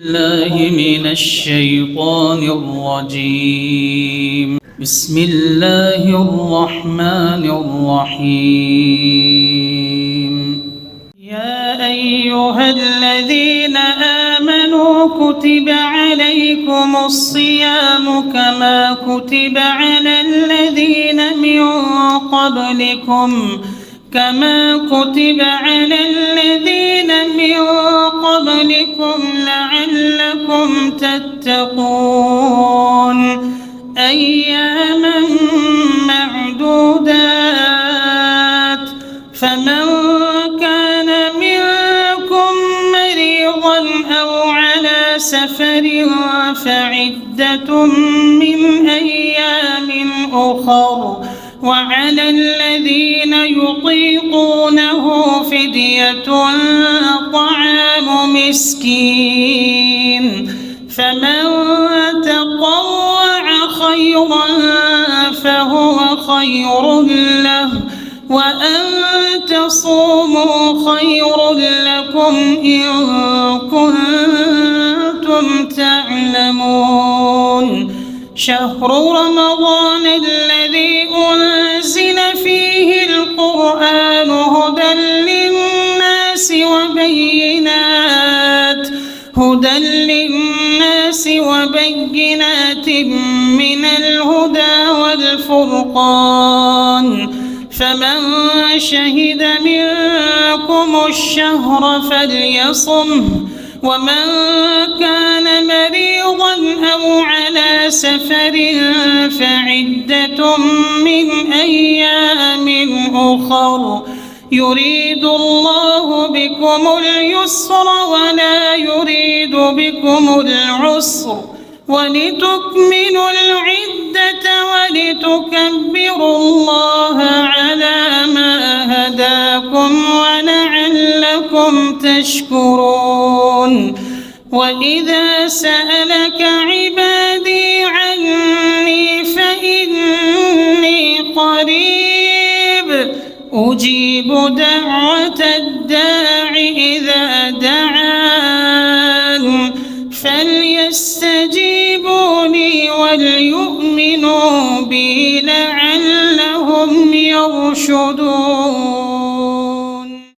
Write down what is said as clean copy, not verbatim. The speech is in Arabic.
الله من الشيطان الرجيم. بسم الله الرحمن الرحيم. يا أيها الذين آمنوا كتب عليكم الصيام كما كتب على الذين من قبلكم لعلكم تتقون أياما معدودات فمن كان منكم مريضا أو على سفر فعدة من أيام أخر وعلى الذين يطيقونه فدية طعام مسكين فمن تطوع خيرا فهو خير له وأن تصوموا خير لكم إن كنتم تعلمون. شهر رمضان الذي أنزل فيه القرآن هدى للناس وبينات من الهدى والفرقان فمن شهد منكم الشهر فليصمه ومن كان مريضا أو على سفر فعدة من أيام أخر يريد الله بكم اليسر ولا يريد بكم العسر ولتكملوا العدة ولتكبروا الله على ما هداكم ولعلكم تشكرون. وإذا سألك عبادي عني فإني قريب أجيب دعوة الداع إذا دعان فليستجيبوا لي وليؤمنوا بي لعلهم يرشدون.